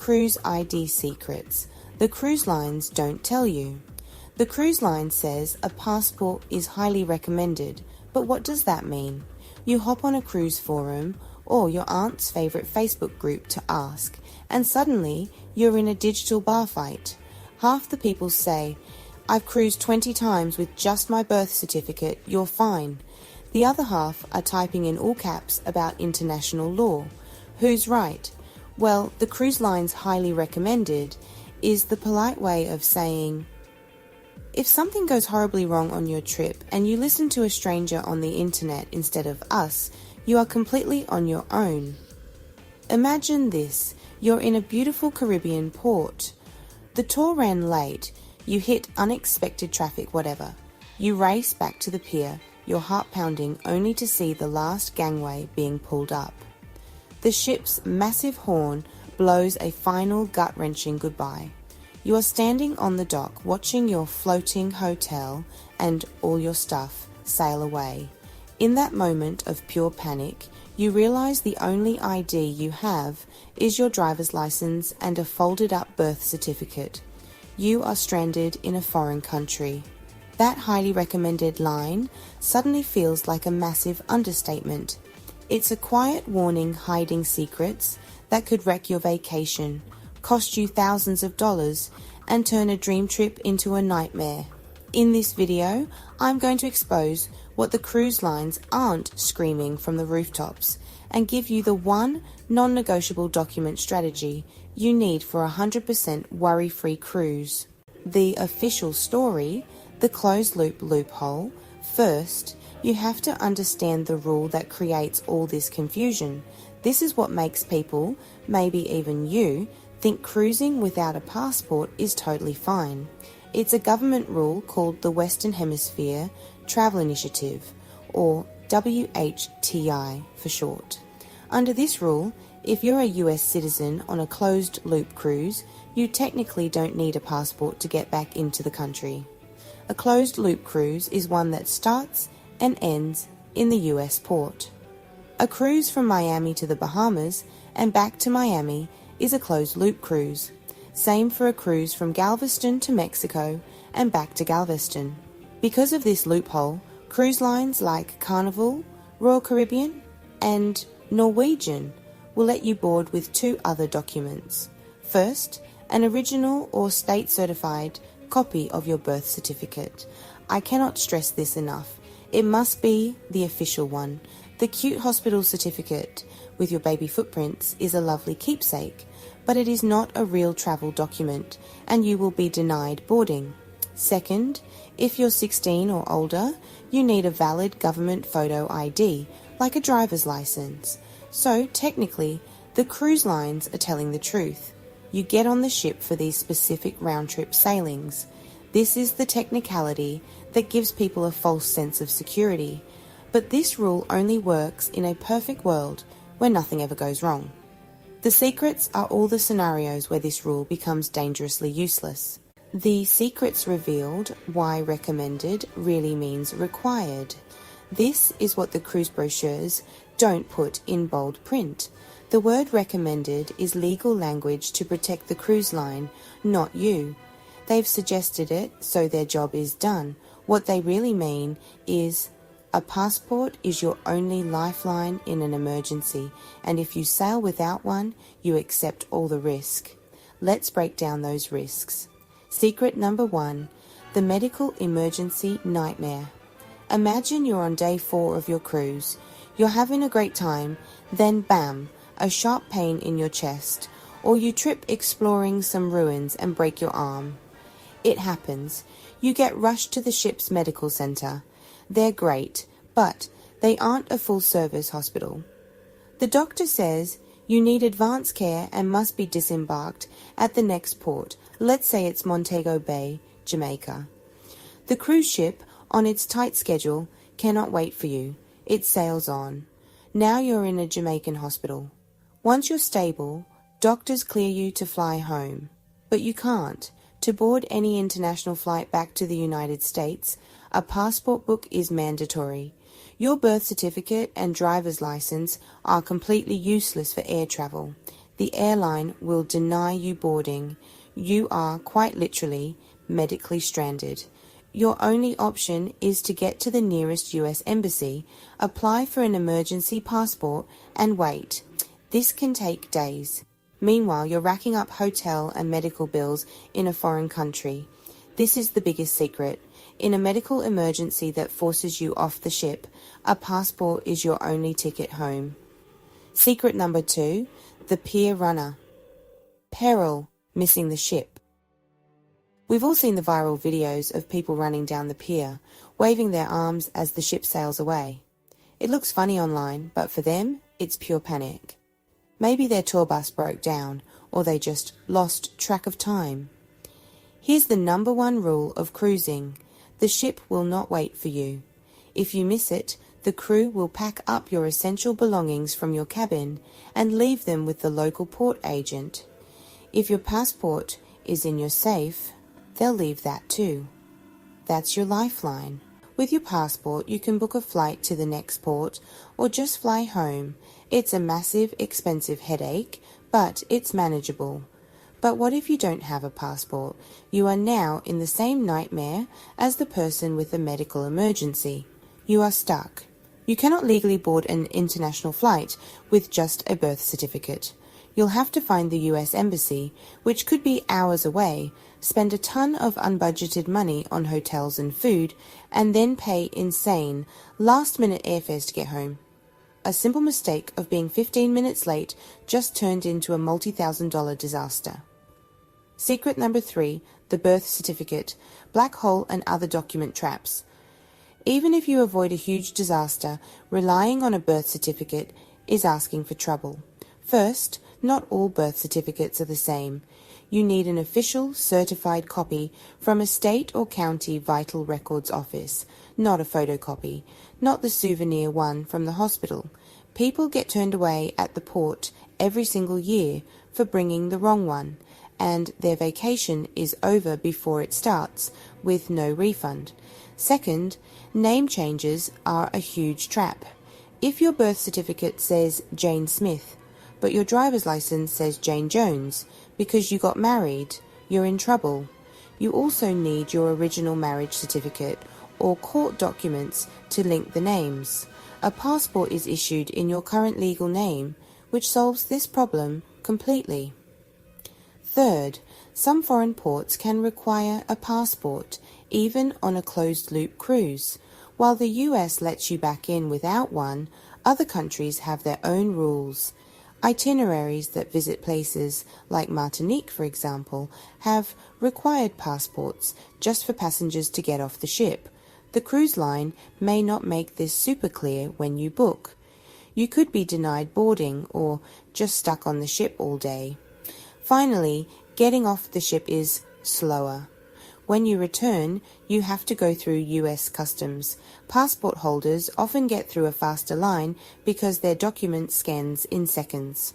cruise ID secrets the cruise lines don't tell you. The cruise line says a passport is highly recommended, but what does that mean? You hop on a cruise forum or your aunt's favourite Facebook group to ask, and suddenly you're in a digital bar fight. Half the people say, "I've cruised 20 times with just my birth certificate, you're fine." The other half are typing in all caps about international law. Who's right? Well, the cruise line's highly recommended is the polite way of saying, if something goes horribly wrong on your trip and you listen to a stranger on the internet instead of us, you are completely on your own. Imagine this, you're in a beautiful Caribbean port. The tour ran late, you hit unexpected traffic, whatever. You race back to the pier, your heart pounding only to see the last gangway being pulled up. The ship's massive horn blows a final gut-wrenching goodbye. You are standing on the dock watching your floating hotel and all your stuff sail away. In that moment of pure panic, you realize the only ID you have is your driver's license and a folded up birth certificate. You are stranded in a foreign country. That highly recommended line suddenly feels like a massive understatement. It's a quiet warning hiding secrets that could wreck your vacation, cost you thousands of dollars, and turn a dream trip into a nightmare. In this video, I'm going to expose what the cruise lines aren't screaming from the rooftops and give you the one non-negotiable document strategy you need for a 100% worry-free cruise. The official story, the closed-loop loophole. First, you have to understand the rule that creates all this confusion. This is what makes people, maybe even you, think cruising without a passport is totally fine. It's a government rule called the Western Hemisphere Travel Initiative, or WHTI for short. Under this rule, if you're a US citizen on a closed-loop cruise, you technically don't need a passport to get back into the country. A closed-loop cruise is one that starts and ends in the US port. A cruise from Miami to the Bahamas and back to Miami is a closed-loop cruise. Same for a cruise from Galveston to Mexico and back to Galveston. Because of this loophole, cruise lines like Carnival, Royal Caribbean, and Norwegian will let you board with two other documents. First, an original or state-certified copy of your birth certificate. I cannot stress this enough. It must be the official one. The cute hospital certificate with your baby footprints is a lovely keepsake, but it is not a real travel document and you will be denied boarding. Second, if you're 16 or older, you need a valid government photo ID, like a driver's license. So technically, the cruise lines are telling the truth. You get on the ship for these specific round-trip sailings. This is the technicality that gives people a false sense of security. But this rule only works in a perfect world where nothing ever goes wrong. The secrets are all the scenarios where this rule becomes dangerously useless. The secrets revealed why recommended really means required. This is what the cruise brochures don't put in bold print. The word recommended is legal language to protect the cruise line, not you. They've suggested it, so their job is done. What they really mean is a passport is your only lifeline in an emergency, and if you sail without one, you accept all the risk. Let's break down those risks. Secret number 1, the medical emergency nightmare. Imagine you're on day 4 of your cruise. You're having a great time, then bam, a sharp pain in your chest, or you trip exploring some ruins and break your arm. It happens. You get rushed to the ship's medical center. They're great, but they aren't a full-service hospital. The doctor says you need advanced care and must be disembarked at the next port. Let's say it's Montego Bay, Jamaica. The cruise ship, on its tight schedule, cannot wait for you. It sails on. Now you're in a Jamaican hospital. Once you're stable, doctors clear you to fly home. But you can't. To board any international flight back to the United States, a passport book is mandatory. Your birth certificate and driver's license are completely useless for air travel. The airline will deny you boarding. You are quite literally medically stranded. Your only option is to get to the nearest US embassy, apply for an emergency passport, and wait. This can take days. Meanwhile, you're racking up hotel and medical bills in a foreign country. This is the biggest secret. In a medical emergency that forces you off the ship, a passport is your only ticket home. Secret number 2, the pier runner. Peril, missing the ship. We've all seen the viral videos of people running down the pier, waving their arms as the ship sails away. It looks funny online, but for them, it's pure panic. Maybe their tour bus broke down, or they just lost track of time. Here's the number 1 rule of cruising. The ship will not wait for you. If you miss it, the crew will pack up your essential belongings from your cabin and leave them with the local port agent. If your passport is in your safe, they'll leave that too. That's your lifeline. With your passport, you can book a flight to the next port or just fly home. It's a massive, expensive headache, but it's manageable. But what if you don't have a passport? You are now in the same nightmare as the person with a medical emergency. You are stuck. You cannot legally board an international flight with just a birth certificate. You'll have to find the US Embassy, which could be hours away, spend a ton of unbudgeted money on hotels and food, and then pay insane, last-minute airfares to get home. A simple mistake of being 15 minutes late just turned into a multi-thousand-dollar disaster. Secret number 3, the birth certificate, black hole and other document traps. Even if you avoid a huge disaster, relying on a birth certificate is asking for trouble. First, not all birth certificates are the same. You need an official, certified copy from a state or county vital records office, not a photocopy, not the souvenir one from the hospital. People get turned away at the port every single year for bringing the wrong one, and their vacation is over before it starts, with no refund. Second, name changes are a huge trap. If your birth certificate says Jane Smith, but your driver's license says Jane Jones because you got married, you're in trouble. You also need your original marriage certificate or court documents to link the names. A passport is issued in your current legal name, which solves this problem completely. Third, some foreign ports can require a passport, even on a closed-loop cruise. While the US lets you back in without one, other countries have their own rules. Itineraries that visit places like Martinique, for example, have required passports just for passengers to get off the ship. The cruise line may not make this super clear when you book. You could be denied boarding or just stuck on the ship all day. Finally, getting off the ship is slower. When you return, you have to go through US customs. Passport holders often get through a faster line because their document scans in seconds.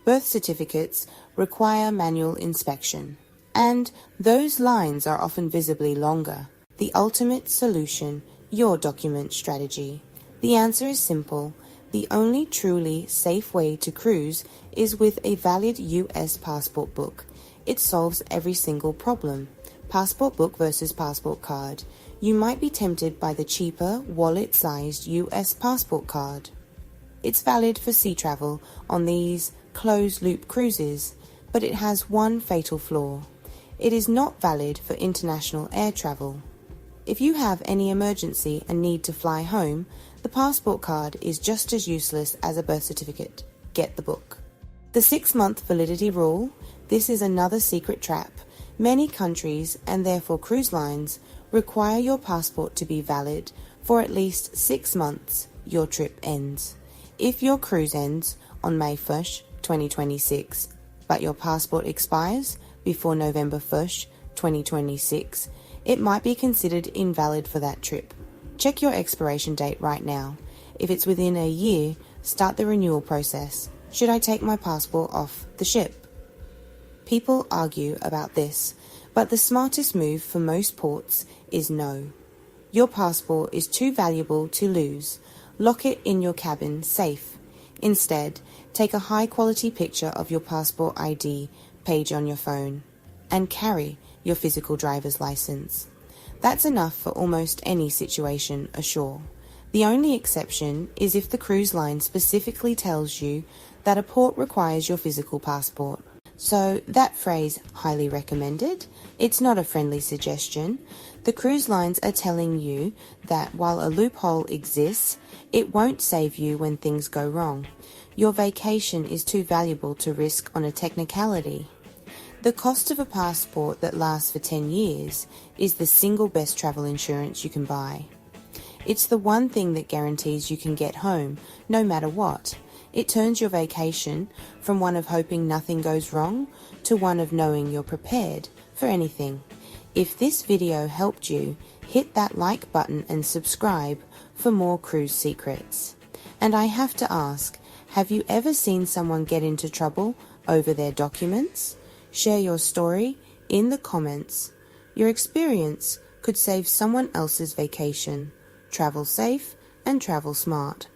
Birth certificates require manual inspection, and those lines are often visibly longer. The ultimate solution, your document strategy. The answer is simple. The only truly safe way to cruise is with a valid US passport book. It solves every single problem. Passport book versus passport card. You might be tempted by the cheaper, wallet-sized US passport card. It's valid for sea travel on these closed-loop cruises, but it has one fatal flaw. It is not valid for international air travel. If you have any emergency and need to fly home, the passport card is just as useless as a birth certificate. Get the book. The 6-month validity rule. This is another secret trap. Many countries, and therefore cruise lines, require your passport to be valid for at least 6 months your trip ends. If your cruise ends on May 1st, 2026, but your passport expires before November 1st, 2026, it might be considered invalid for that trip. Check your expiration date right now. If it's within a year, start the renewal process. Should I take my passport off the ship? People argue about this, but the smartest move for most ports is no. Your passport is too valuable to lose. Lock it in your cabin safe. Instead, take a high-quality picture of your passport ID page on your phone and carry your physical driver's license. That's enough for almost any situation ashore. The only exception is if the cruise line specifically tells you that a port requires your physical passport. So that phrase, highly recommended, it's not a friendly suggestion. The cruise lines are telling you that while a loophole exists, it won't save you when things go wrong. Your vacation is too valuable to risk on a technicality. The cost of a passport that lasts for 10 years is the single best travel insurance you can buy. It's the one thing that guarantees you can get home, no matter what. It turns your vacation from one of hoping nothing goes wrong to one of knowing you're prepared for anything. If this video helped you, hit that like button and subscribe for more cruise secrets. And I have to ask, have you ever seen someone get into trouble over their documents? Share your story in the comments. Your experience could save someone else's vacation. Travel safe and travel smart.